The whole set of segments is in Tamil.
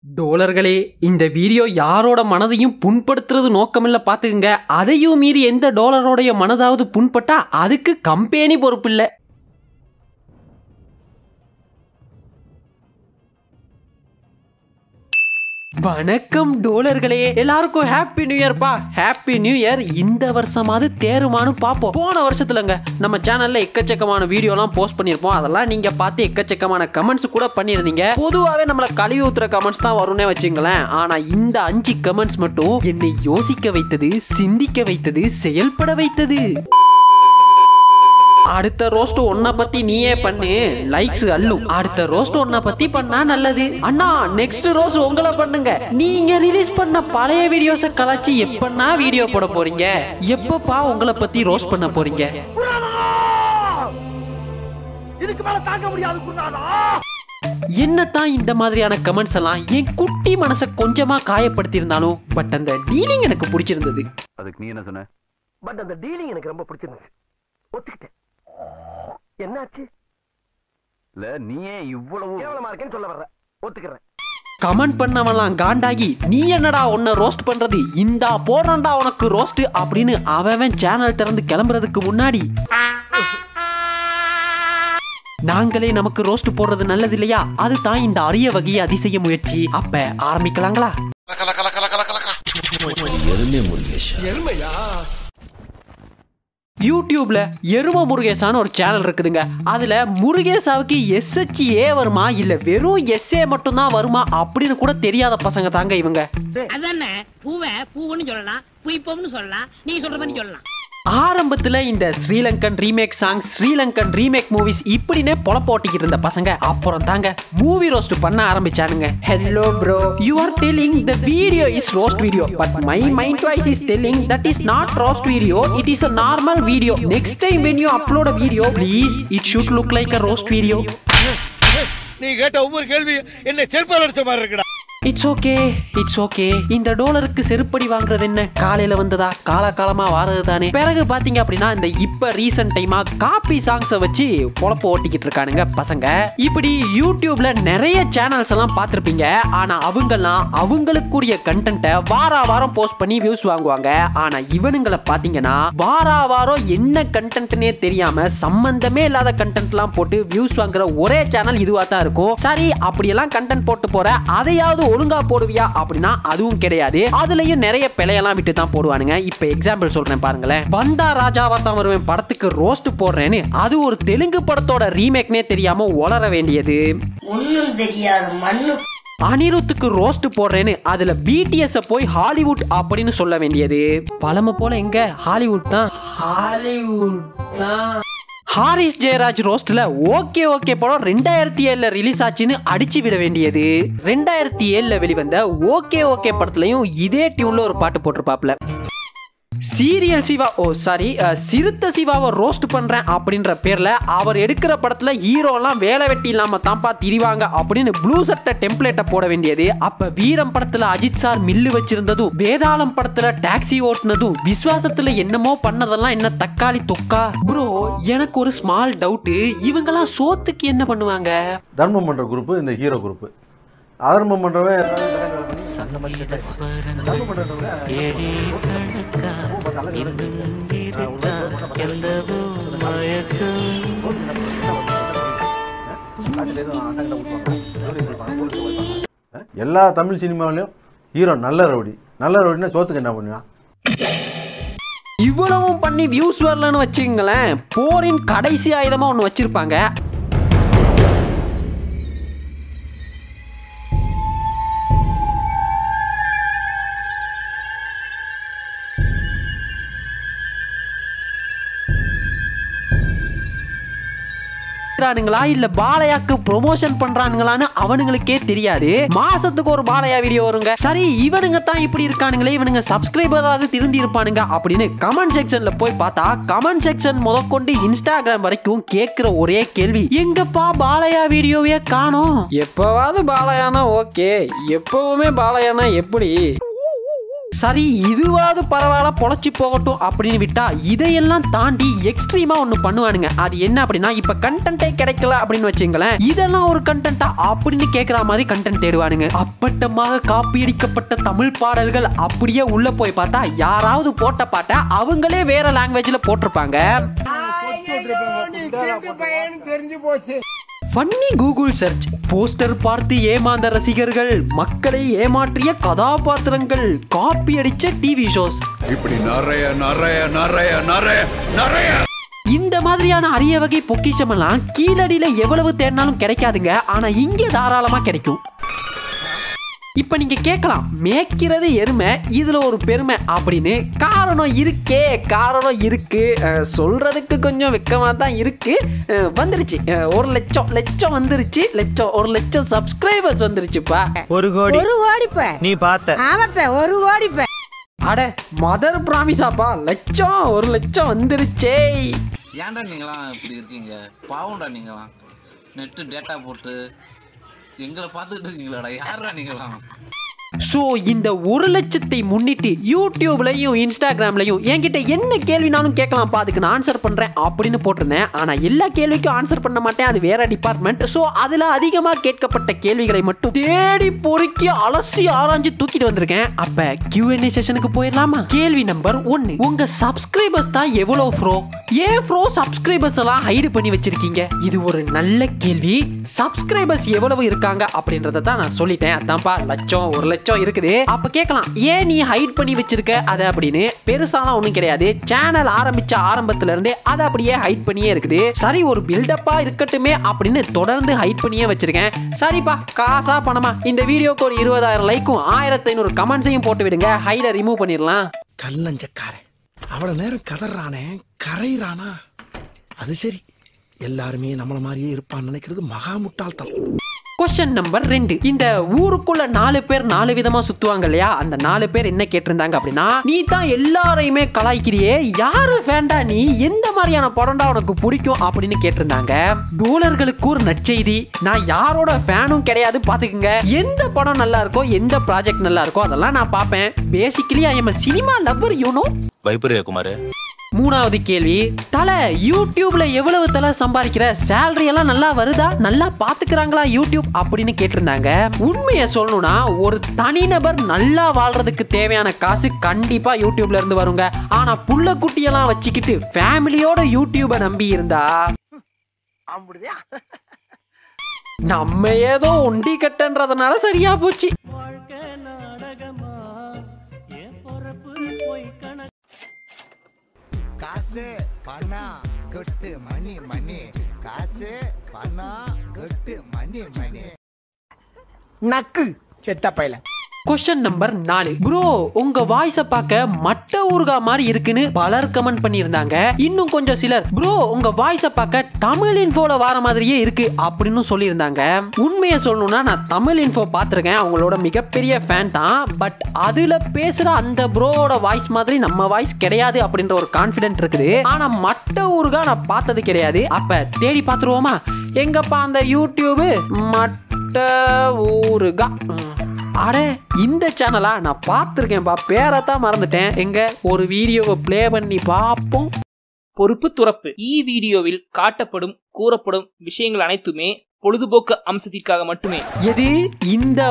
டோலர்களே, இந்த வீடியோ யாரோட மனதையும் புண்படுத்துறது நோக்கமில்ல பாத்துக்குங்க. அதையும் மீறி எந்த டோலரோடைய மனதாவது புண்பட்டா அதுக்கு கம்பெனி பொறுப்பில்லை. வணக்கம் டோலர்களே, எல்லாருக்கும் ஹாப்பி நியூ இயர்ப்பா. Happy new year. இந்த வருஷமாவது தேருமானு பார்ப்போம். போன வருஷத்துலங்க நம்ம சேனல்ல எக்கச்சக்கமான வீடியோலாம் போஸ்ட் பண்ணியிருப்போம். அதெல்லாம் நீங்க பார்த்து எக்கச்சக்கமான கமெண்ட்ஸ் கூட பண்ணியிருந்தீங்க. பொதுவாகவே நம்மள கழுவி ஊத்துற கமெண்ட்ஸ் தான் வரும்னே வச்சுங்களேன். ஆனா இந்த 5 கமெண்ட்ஸ் மட்டும் என்னை யோசிக்க வைத்தது, சிந்திக்க வைத்தது, செயல்பட வைத்தது. அடுத்த ரோஸ்ட் ஒன்ன பத்தி நீயே பண்ணு, லைக்ஸ் அள்ளும். அடுத்த ரோஸ்ட் ஒன்ன பத்தி பண்ணா நல்லது. அண்ணா நெக்ஸ்ட் ரோஸ்ட் உங்களை பண்ணுங்க. நீங்க ரிலீஸ் பண்ண பழைய வீடியோஸை கலாச்சி எப்பன்னா வீடியோ போட போறீங்க? எப்பப்பா உங்களை பத்தி ரோஸ்ட் பண்ண போறீங்க? என்னத்தான் இந்த மாதிரியான கமெண்ட்ஸ் எல்லாம் என் குட்டி மனசை கொஞ்சமா காயப்படுத்தி இருந்தாலும் பட் அந்த டீலிங் எனக்கு பிடிச்சிருந்தது. அதுக்கு நீ என்ன சொன்ன? பட் அந்த டீலிங் எனக்கு ரொம்ப பிடிச்சிருந்துச்சு, ஒத்துக்கிட்டேன். என்னாச்சு? இல்ல நீயே இவ்வளவு கேவலமா இருக்கேன்னு சொல்ல வர்ற, ஒத்துக்கிறேன். கமெண்ட் பண்ணவெல்லாம் காண்டாகி நீ என்னடா உன்னை ரோஸ்ட் பண்றது, இந்தா போடுறா உனக்கு ரோஸ்ட் அப்படின்னு அவன் சேனல் திறந்து கிளம்புறதுக்கு முன்னாடி நாங்களே நமக்கு ரோஸ்ட் போடுறது நல்லது இல்லையா? அதுதான் இந்த அரிய வகையை அதிசய முயற்சி. அப்ப ஆரம்பிக்கலாங்களா? யூடியூப்ல எரும முருகேசான்னு ஒரு சேனல் இருக்குதுங்க. அதுல முருகேசாவுக்கு SHA வருமா இல்ல வெறும் SA மட்டும் தான் வருமா அப்படின்னு கூட தெரியாத பசங்க தாங்க இவங்க. அதானே பூவை பூவுன்னு சொல்லலாம், புய்ப்பம்னு சொல்லலாம், நீ சொல்ற மாதிரி சொல்லலாம். ஆரம்பத்துல இந்த Sri Lankan remake songs, Sri Lankan remake movies இப்படினே பொழப்ப ஓட்டிக்கிட்டு இருந்த பசங்க அப்புறம் தாங்க மூவி ரோஸ்ட் பண்ண ஆரம்பிச்சானுங்க. Hello bro, you are telling the video is roast video, but my mind voice is telling that is not roast video, it is a normal video. Next time when you upload a video, please it should look like a roast video. நீ கேட்ட ஒவ்வொரு கேள்வி என்ன செருப்பால் அடிச்ச மாதிரி இருக்குடா. It's okay, it's okay. இந்த டோலருக்கு செருப்படி வாங்குறது என்ன காலையில வந்ததா, காலகாலமா வாரது தானே. பிறகு பாத்தீங்க அப்படின்னா இந்த இப்ப ரீசன்ட் டைமா காப்பி சாங்ஸை வச்சு பொழப்ப ஓட்டிக்கிட்டு இருக்கானுங்க பசங்க. இப்படி யூடியூப்ல நிறைய சேனல்ஸ் எல்லாம் பார்த்திருப்பீங்க. ஆனா அவங்கெல்லாம் அவங்களுக்குரிய கண்டென்ட்டை வாரா வாரம் போஸ்ட் பண்ணி வியூஸ் வாங்குவாங்க. ஆனா இவனுங்களை பாத்தீங்கன்னா வாரா வாரம் என்ன கண்டென்ட்னே தெரியாம சம்பந்தமே இல்லாத கண்டென்ட் எல்லாம் போட்டு வியூஸ் வாங்குற ஒரே சேனல் இதுவா தான் இருக்கும். சரி, அப்படியெல்லாம் கண்டென்ட் போட்டு போற அதையாவது ஒழுங்கா போடுவியா அப்படின்னா அதுவும் கிடையாது. அதுலயும் நிறைய பிழையெல்லாம் விட்டு தான் போடுவானுங்க. இப்ப எக்ஸாம்பிள் சொல்றேன் பாருங்களேன். வந்தா ராஜாவா தான் வருவேன் படத்துக்கு ரோஸ்ட் போடுறேன்னு அது ஒரு தெலுங்கு படத்தோட ரீமேக்னே தெரியாம உளர வேண்டியது. ஒண்ணும் தெரியாது மண்ணு. அனிருத்துக்கு ரோஸ்ட் போடுறேன்னு அதுல BTS போய் ஹாலிவுட் அப்படின்னு சொல்ல வேண்டியது. பழமை போல எங்க ஹாலிவுட் தான், ஹாலிவுட் தான். ஹாரிஸ் ஜெயராஜ் ரோஸ்ட்ல ஓகே ஓகே படம் 2007 ரிலீஸ் ஆச்சுன்னு அடிச்சு விட வேண்டியது. 2007 வெளிவந்த ஓகே ஓகே படத்துலயும் இதே டியூன்ல ஒரு பாட்டு போட்டிருப்பாப்ல. சீரியல் சிவா, சிறுத்தை சிவாவை ரோஸ்ட் பண்றேன் அப்படின்ற பேர்ல அவர் எடுக்கிற படத்துல ஹீரோலாம் வேலை வெட்டி இல்லாம தான்ப்பா திரிவாங்க அப்படின்னு ப்ளூ சட்டை டெம்ப்ளேட்டை போட வேண்டியது. அப்ப வீரம் படத்துல அஜித் சார் மில்லு வச்சிருந்ததும், வேதாளம் படத்துல டாக்ஸி ஓட்டுனதும், விஸ்வாசத்துல என்னமோ பண்ணதெல்லாம் என்ன தக்காளி தொக்கா? ப்ரோ, எனக்கு ஒரு ஸ்மால் டவுட், இவங்கெல்லாம் சோத்துக்கு என்ன பண்ணுவாங்க? தர்மம் பண்ற குரூப் இந்த ஹீரோ குரூப். அதர்மம் பண்றவன் எல்லா தமிழ் சினிமாவிலையும் ஹீரோ நல்ல ரவுடி. நல்ல ரவுடினா சோத்துக்கு என்ன பண்ணுவான்? இவ்வளவும் பண்ணி வியூஸ் வரலன்னு வச்சுங்களேன், போரின் கடைசி ஆயுதமா ஒன்று வச்சிருப்பாங்க. இல்ல பாலையாக்கு ப்ரொமோஷன் பண்றானுங்களான்னு அவனுங்களுக்கே தெரியாது. மாசத்துக்கு ஒரு பாலையா வீடியோ வருங்க. சரி, இவனுங்க தான் இப்படி இருக்கானுங்களே, இவனுங்க சப்ஸ்கிரைபராவது திருந்தி இருப்பானுங்க அப்படின்னு கமெண்ட் செக்ஷன்ல போய் பார்த்தா கமெண்ட் செக்ஷன் முதற்கொண்டு இன்ஸ்டாகிராம் வரைக்கும் கேட்கிற ஒரே கேள்வி, எங்கப்பா பாலையா வீடியோவே காணோம்? எப்பவாவது பாலையானா ஓகே, எப்பவுமே பாலையானா எப்படி? சரி இதுவாவது பரவாயில்ல பொழைச்சி போகட்டும் அப்படின்னு விட்டா இதையெல்லாம் தாண்டி எக்ஸ்ட்ரீமா ஒண்ணு பண்ணுவானுங்க. அது என்ன அப்படின்னா, இப்ப கண்டென்ட்டே கிடைக்கல அப்படின்னு வச்சுங்களேன், இதெல்லாம் ஒரு கண்டென்ட்டா அப்படின்னு கேட்கிற மாதிரி கண்டென்ட் தேடுவானுங்க. அப்பட்டமாக காப்பி அடிக்கப்பட்ட தமிழ் பாடல்கள் அப்படியே உள்ள போய் பார்த்தா யாராவது போட்ட பாட்டை அவங்களே வேற லாங்குவேஜ்ல போட்டிருப்பாங்க. ஃபன்னி கூகுள் சர்ச், போஸ்டர் பார்த்து ஏமாந்த ரசிகர்கள், மக்களை ஏமாற்றிய கதாபாத்திரங்கள், காப்பி அடிச்ச டிவி ஷோஸ், இப்படி நிறைய நிறைய நிறைய நிறைய நிறைய இந்த மாதிரியான அரிய வகை பொக்கிஷம் எல்லாம் கீழடியில எவ்வளவு தேடினாலும் கிடைக்காதுங்க. ஆனா இங்கே தாராளமா கிடைக்கும். இப்ப நீங்க கேட்கலாம், மேய்க்கிறது எருமை, இதுல ஒரு பெருமை அப்படின்னு. காரணம் இருக்கே, காரணம் இருக்கு. சொல்றதுக்கு கொஞ்சம் வெக்கமா தான் இருக்கு. வந்துருச்சு 1 லட்சம் வந்துருச்சு. 1 லட்சம் சப்ஸ்கிரைபர்ஸ் வந்துருச்சுப்பா. 1 கோடி நீ பார்த்த. ஆமாப்பா 1 கோடி. அட மதர் பிராமிஸாப்பா, 1 லட்சம் வந்துருச்சே. ஏன்டா நீங்களாம் இப்படி இருக்கீங்க? பாவம்டா நீங்களாம். நெட்டு டேட்டா போட்டு எங்களை பார்த்துட்டு இருக்கீங்களாடா, யாரா நீங்களாம்? ஸோ இந்த 1 லட்சத்தை முன்னிட்டு யூடியூப்லையும் இன்ஸ்டாகிராம்லையும் என்கிட்ட என்ன கேள்வினாலும் கேட்கலாம்ப்பா, அதுக்கு நான் ஆன்சர் பண்ணுறேன் அப்படின்னு போட்டிருந்தேன். ஆனால் எல்லா கேள்விக்கும் ஆன்சர் பண்ண மாட்டேன், அது வேற டிபார்ட்மெண்ட். ஸோ அதில் அதிகமாக கேட்கப்பட்ட கேள்விகளை மட்டும் தேடி பொறுக்கி அலசி ஆராய்ஞ்சு தூக்கிட்டு வந்திருக்கேன். அப்போ Q&A செஷனுக்கு போயிடலாமா? கேள்வி நம்பர் 1, உங்கள் சப்ஸ்கிரைபர்ஸ் தான் எவ்வளோ ஃப்ரோ? ஏன் ஃப்ரோ சப்ஸ்கிரைபர்ஸ் எல்லாம் ஹைடு பண்ணி வச்சிருக்கீங்க? இது ஒரு நல்ல கேள்வி. சப்ஸ்கிரைபர்ஸ் எவ்வளவு இருக்காங்க அப்படின்றத தான் நான் சொல்லிட்டேன். அதான்ப்பா 1 லட்சம் இருக்குது. அப்ப கேட்கலாம், ஏன் நீ ஹைட் பண்ணி வச்சிருக்க அதை அப்படின்னு? பெருசாலாம் ஒண்ணும் கிடையாது. சேனல் ஆரம்பிச்ச ஆரம்பத்துல இருந்தே அதை அப்படியே ஹைட் பண்ணியே இருக்குது. சரி ஒரு பில்டப்பா இருக்கட்டுமே அப்படின்னு தொடர்ந்து ஹைட் பண்ணியே வச்சிருக்கேன். சரிப்பா, காசா பணமா? இந்த வீடியோக்கு ஒரு 20,000 லைக்கும் 1500 கமெண்ட்ஸையும் போட்டு விடுங்க, ஹைட ரிமூவ் பண்ணிடலாம். கல்லஞ்சக்காரன் அவ்வளவு நேரம் கதறானே, கரையிறானா? அது சரி, எல்லாருமே நம்மள மாதிரியே இருப்பான்னு நினைக்கிறது மகா முட்டாள்தனம். क्वेश्चन नंबर 2, இந்த ஊருக்குள்ள 4 பேர் 4 விதமா சுத்துவாங்க இல்லையா? அந்த 4 பேர் என்ன கேட்டிருந்தாங்க அப்படின்னா, நீ தான் எல்லாரையுமே கலாய்க்கிறியே, யாரு ஃபேன்டா நீ? எந்த மாதிரியான படம்டா உனக்கு பிடிக்கும் அப்படின்னு கேட்டிருந்தாங்க. டோலர்களுக்கு ஒரு நற்செய்தி, நான் யாரோட ஃபேனும் கிடையாது பாத்துக்குங்க. எந்த படம் நல்லா இருக்கோ, எந்த ப்ராஜெக்ட் நல்லா இருக்கோ அதெல்லாம் நான் பார்ப்பேன். Basically I am a cinema lover, you know. வைபரியா குமார். 3வது கேள்வி, தலை யூடியூப்ல எவ்வளவு தலை சம்பாதிக்கிற? சேலரி எல்லாம் நல்லா வருதா? நல்லா பாத்துக்கிறாங்களா யூடியூப் அப்படின்னு கேட்டிருந்தாங்க. உண்மையை சொல்லணும்னா, ஒரு தனிநபர் நல்லா வாழ்றதுக்கு தேவையான காசு கண்டிப்பா யூடியூப்ல இருந்து வருங்க. ஆனா புள்ள குட்டியெல்லாம் வச்சுக்கிட்டு ஃபேமிலியோட யூடியூபை நம்பி இருந்தா நம்ம ஏதோ ஒண்டி கட்டன்றதுனால சரியா போச்சு. காசு பணம் கொட்டு மணி மணி, காசு பணம் கொட்டு மணி மணி. நக்கு செத்த பையல. क्वेश्चन नंबर 4, ப்ரோ உங்க வாய்ஸ பார்க்க மட்ட ஊர்கா மாதிரி இருக்குன்னு பலர் கமெண்ட் பண்ணியிருந்தாங்க. இன்னும் கொஞ்சம் சிலர், ப்ரோ உங்க வாய்ஸ பார்க்க தமிழ் இன்ஃபோல வர மாதிரியே இருக்கு அப்படின்னு சொல்லியிருந்தாங்க. உண்மையை சொல்லணும்னா, நான் தமிழ் இன்ஃபோ பார்த்துருக்கேன், அவங்களோட மிகப்பெரிய ஃபேன் தான். பட் அதுல பேசுற அந்த ப்ரோவோட வாய்ஸ் மாதிரி நம்ம வாய்ஸ் கிடையாது அப்படின்ற ஒரு கான்ஃபிடென்ட் இருக்குது. ஆனா மட்ட ஊர்கா நான் பார்த்தது கிடையாது. அப்ப தேடி பார்த்துருவோமா? எங்கப்பா அந்த யூடியூப்? மட்ட ஊர்கா. அட இந்த சேனலா? நான் பார்த்துருக்கேன்பா, பேரத்தான் மறந்துட்டேன். எங்க ஒரு வீடியோவை பிளே பண்ணி பார்ப்போம். பொறுப்பு துறப்பு. வீடியோவில் காட்டப்படும் கூறப்படும் விஷயங்கள் அனைத்துமே பொழுதுபோக்கு அம்சத்திற்காக மட்டுமே. எது இந்த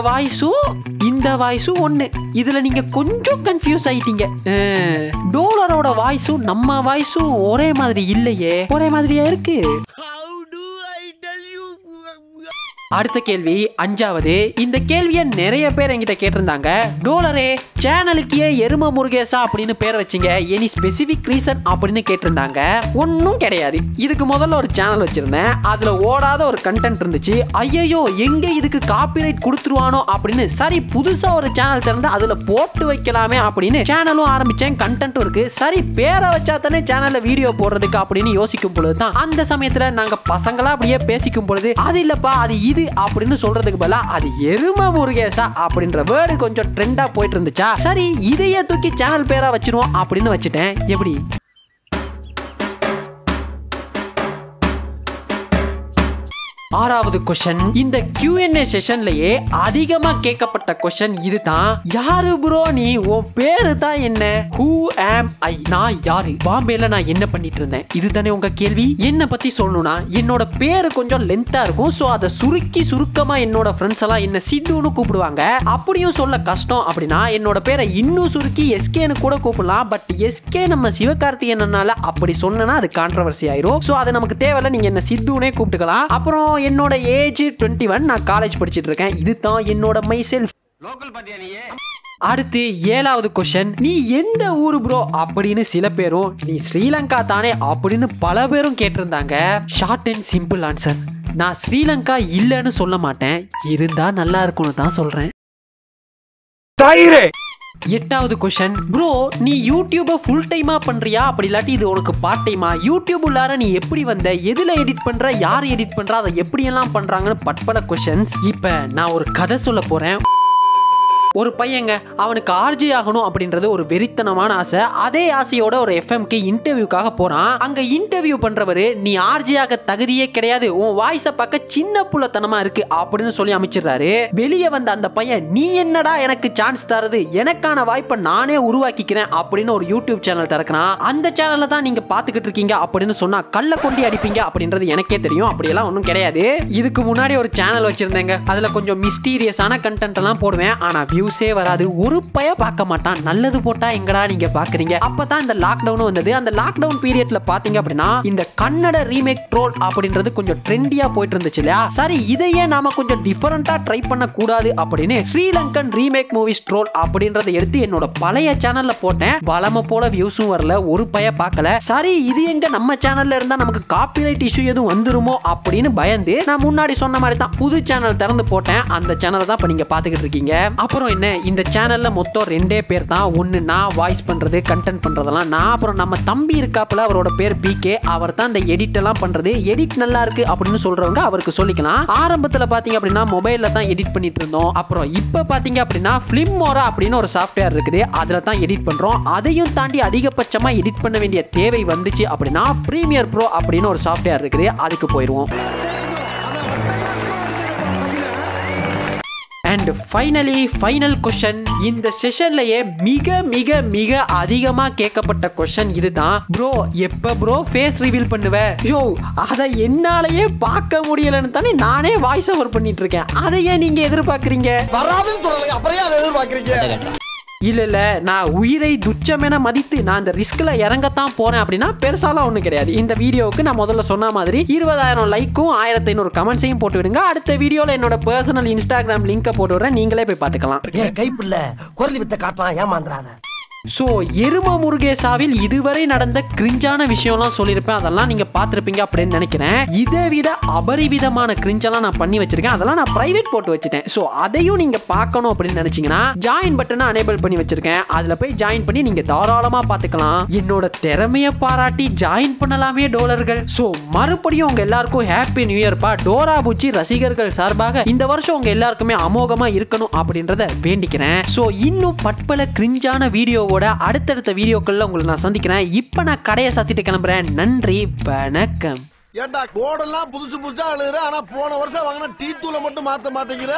வாய்ஸும் ஒண்ணு. இதுல நீங்க கொஞ்சம் கன்ஃபியூஸ் ஆயிட்டீங்க. டோலரோட வாய்ஸும் நம்ம வாய்ஸும் ஒரே மாதிரி இல்லையே, ஒரே மாதிரியா இருக்கு. அடுத்த கேள்வி 5வது. இந்த கேள்வியை நிறைய பேர் என்கிட்ட கேட்டிருந்தாங்க. டோலரே சேனலுக்கு எரும முருகேசா அப்படின்னு பேர் வச்சிங்க, எனி ஸ்பெசிபிக் ரீசன் அப்படின்னு கேட்டிருந்தாங்க. ஒன்னும் கிடையாது. இதுக்கு முதல்ல ஒரு சேனல் வச்சிருந்தேன், அதுல ஓடாத ஒரு கண்டென்ட் இருந்துச்சு. ஐயோ எங்க இதுக்கு காப்பிரைட் கொடுத்துருவானோ அப்படின்னு சரி புதுசா ஒரு சேனல் திறந்து அதுல போட்டு வைக்கலாமே அப்படின்னு சேனலும் ஆரம்பிச்சேன். கண்டென்ட்டும் இருக்கு. சரி பேரை வச்சா தானே சேனல்ல வீடியோ போடுறதுக்கு அப்படின்னு யோசிக்கும் பொழுதுதான் அந்த சமயத்துல நாங்க பசங்களா அப்படியே பேசிக்கும் பொழுது, அது இல்லப்பா அது இது அப்படின்னு சொல்றதுக்கு பதிலா அது எரும முருகேசா அப்படின்ற வேர்டு கொஞ்சம் ட்ரெண்டா போயிட்டு இருந்துச்சா, சரி இதையே தூக்கி சேனல் பேரா வச்சிருவோம் அப்படின்னு வச்சுட்டேன். எப்படி? ஆறாவது क्वेश्चन, இந்த Q&A செஷன்லயே அதிகமா கேட்கப்பட்ட क्वेश्चन இதுதான். யாரு ப்ரோ நீ? உன் பேரு தான் என்ன? Who am I? நான் யாரு? பாம்பேல நான் என்ன பண்ணிட்டு இருந்தேன்? இதுதானே உங்க கேள்வி. என்ன பத்தி சொல்லணும்னா என்னோட பேரு கொஞ்சம் லென்த்தா இருக்கும். சோ அதை சுருக்கமா என்னோட ஃப்ரெண்ட்ஸ் எல்லாம் என்ன சித்துன்னு கூப்பிடுவாங்க. அப்படியும் சொல்ல கஷ்டம் அப்படின்னா என்னோட பேரை இன்னும் சுருக்கி எஸ்கேன்னு கூட கூப்பிடலாம். பட் எஸ்கே நம்ம சிவகார்த்திகேயனால அப்படி சொன்னா அது கான்ட்ரோவர்சி ஆயிரும். சோ அது நமக்கு தேவையில்ல. நீங்க என்ன சித்துனே கூப்பிட்டுக்கலாம். அப்புறம் என்னோட ஏஜ் 21. நான் காலேஜ் படிச்சிட்டு இருக்கேன். இதுதான் என்னோட மை செல்ஃப். அடுத்து 7வது क्वेश्चन, நீ எந்த ஊரு ப்ரோ அப்படின்னு சில பேரும், நீ ஸ்ரீலங்கா தானே அப்படின்னு பல பேரும் கேட்டிருந்தாங்க. ஷார்ட் அண்ட் சிம்பிள் ஆன்சர், நான் ஸ்ரீலங்கா இல்லைன்னு சொல்ல மாட்டேன், இருந்தா நல்லா இருக்கும்னு தான் சொல்றேன். 8வது क्वेश्चन, ப்ரோ நீ யூடியூப ஃபுல் டைமா பண்றியா அப்படி இல்லாட்டி இது உனக்கு பார்ட் டைமா? யூடியூப் உள்ளார நீ எப்படி வந்த? எதுல எடிட் பண்ற? யார் எடிட் பண்றா? அதை எப்படி எல்லாம் பண்றாங்கன்னு பட்பல क्वेश्चंस. இப்ப நான் ஒரு கதை சொல்ல போறேன். ஒரு பையங்க, அவனுக்கு ஆர்ஜி ஆகணும் அப்படின்றது ஒரு வெறித்தனமான ஆசை. அதே ஆசையோட ஒரு எஃப்எம்க்கு இன்டர்வியூக்காக போறான். அங்க இன்டர்வியூ பண்றவரு, நீ ஆர்ஜி ஆக தகுதியே கிடையாது, உன் வாய்ஸை பார்க்க சின்ன புள்ளத்தனமா இருக்கு அப்படின்னு சொல்லி அமைச்சிடுறாரு. வெளியே வந்த அந்த பையன், நீ என்னடா எனக்கு சான்ஸ் தருது, எனக்கான வாய்ப்பை நானே உருவாக்கிக்கிறேன் அப்படின்னு ஒரு யூடியூப் சேனல் திறக்கிறான். அந்த சேனல்ல தான் நீங்க பாத்துக்கிட்டு இருக்கீங்க அப்படின்னு சொன்னா கல்ல கொண்டி அடிப்பீங்க அப்படின்றது எனக்கே தெரியும். அப்படியெல்லாம் ஒன்றும் கிடையாது. இதுக்கு முன்னாடி ஒரு சேனல் வச்சிருந்தேங்க. அதுல கொஞ்சம் மிஸ்டீரியஸான கண்டென்ட் எல்லாம் போடுவேன். ஆனா வியூஸே வராது. ஒரு பய பார்க்க மாட்டான். நல்லது போட்டா எங்கடா நீங்க பாக்குறீங்க? அப்பதான் இந்த லாக்டவுன் வந்தது. அந்த லாக்டவுன் பீரியட்ல பாத்தீங்க அப்படின்னா இந்த கன்னட ரீமேக் ட்ரோல் அப்படின்றது கொஞ்சம் ட்ரெண்டியா போயிட்டு இருந்துச்சு இல்லையா? சரி, இதையே நாம கொஞ்சம் டிஃபரெண்டா ட்ரை பண்ண கூடாது அப்படின்னு ஸ்ரீலங்கன் ரீமேக் மூவிஸ் ட்ரோல் அப்படின்றத எடுத்து என்னோட பழைய சேனல்ல போட்டேன். வளம போல வியூஸும் வரல, ஒரு பய பார்க்கல. சரி, இது எங்க நம்ம சேனல்ல இருந்தா நமக்கு காப்பிரைட் இஷ்யூ எதுவும் வந்துருமோ அப்படின்னு பயந்து நான் முன்னாடி சொன்ன மாதிரி தான் புது சேனல் திறந்து போட்டேன். அந்த சேனலை தான் இப்ப நீங்க பாத்துக்கிட்டு இருக்கீங்க. அப்புறம் என்ன, இந்த சேனல்ல மொத்தம் 2 பேர் தான். ஒன்னு நான் வாய்ஸ் பண்றது, கண்டென்ட் பண்றதெல்லாம் நான். அப்புறம் நம்ம தம்பி இருக்காப்புல, அவரோட பேர் பிகே. அவர் தான் இந்த எடிட் எல்லாம் பண்றது. எடிட் நல்லா இருக்கு அப்படின்னு சொல்றவங்க அவருக்கு சொல்லிக்கலாம். ஆரம்பத்துல பாத்தீங்க அப்படின்னா மொபைல்ல தான் எடிட் பண்ணிட்டு இருந்தோம். அப்புறம் இப்ப பாத்தீங்க அப்படின்னா ஃபிலிம்மோரா அப்படின்னு ஒரு சாஃப்ட்வேர் இருக்குது, அதுல தான் எடிட் பண்றோம். அதையும் தாண்டி அதிகபட்சமா எடிட் பண்ண வேண்டிய தேவை வந்துச்சு அப்படின்னா பிரீமியர் ப்ரோ அப்படின்னு ஒரு சாஃப்ட்வேர் இருக்குது, அதுக்கு போயிருவோம். அண்ட் ஃபைனலி ஃபைனல் क्वेश्चन, இந்த செஷன்லயே மிக மிக மிக அதிகமா கேட்கப்பட்ட क्वेश्चन இதுதான். ப்ரோ எப்ப ப்ரோ ஃபேஸ் ரிவீல் பண்ணுவ? யோ, அதை என்னாலயே பார்க்க முடியலன்னு தானே நானே வாய்ஸ் ஓவர் பண்ணிட்டு இருக்கேன். அதையே நீங்க எதிர்பார்க்கறீங்க? வராதுன்னு சொல்லல, அப்புறம் அதை எதிர்பார்க்கறீங்க? இல்ல, நான் உயிரை துச்சமென மதித்து நான் இந்த ரிஸ்க்ல இறங்கத்தான் போறேன் அப்படின்னா பெருசாலாம் ஒண்ணும் கிடையாது. இந்த வீடியோவுக்கு நான் முதல்ல சொன்ன மாதிரி 20,000 லைக்கும் 1500 கமெண்ட்ஸையும் போட்டு விடுங்க. அடுத்த வீடியோல என்னோட பர்சனல் இன்ஸ்டாகிராம் லிங்கை போட்டு விடுறேன், நீங்களே போய் பார்த்துக்கலாம். கைப்புள்ள குரலி வித்த காட்டுறான், ஏமாந்துறாத. ஸோ எரும முருகேசாவில் இதுவரை நடந்த கிரிஞ்சான விஷயம்லாம் சொல்லியிருப்பேன். அதெல்லாம் நீங்க பார்த்துருப்பீங்க அப்படின்னு நினைக்கிறேன். இதை விட அபரிவிதமான கிரிஞ்செல்லாம் நான் பண்ணி வச்சிருக்கேன். அதெல்லாம் நான் பிரைவேட் போட்டு வச்சுட்டேன். ஸோ அதையும் நீங்க பார்க்கணும் அப்படின்னு நினைச்சீங்கன்னா ஜாயின் பட்டனை அனேபிள் பண்ணி வச்சிருக்கேன். அதுல போய் ஜாயின் பண்ணி நீங்க தாராளமா பார்த்துக்கலாம். என்னோட திறமையை பாராட்டி ஜாயின் பண்ணலாமே டோலர்கள். ஸோ மறுபடியும் உங்க எல்லாருக்கும் ஹாப்பி நியூ இயர்ப்பா. டோரா பூச்சி ரசிகர்கள் சார்பாக இந்த வருஷம் உங்க எல்லாருக்குமே அமோகமா இருக்கணும் அப்படின்றத வேண்டிக்கிறேன். ஸோ இன்னும் பட்பல கிரிஞ்சான வீடியோவோட அடுத்தடுத்த வீடியோக்கள்ல உங்களை நான் சந்திக்கிறேன். இப்ப நான் கடையை சாத்திட்டு கிளம்புறேன். நன்றி, வணக்கம். ஏண்டா கோடெல்லாம் புதுசு புதுசா அழுகுற, ஆனா போன வருஷம் வாங்கின டீ தூளை மட்டும் மாத்த மாட்டேங்கிற.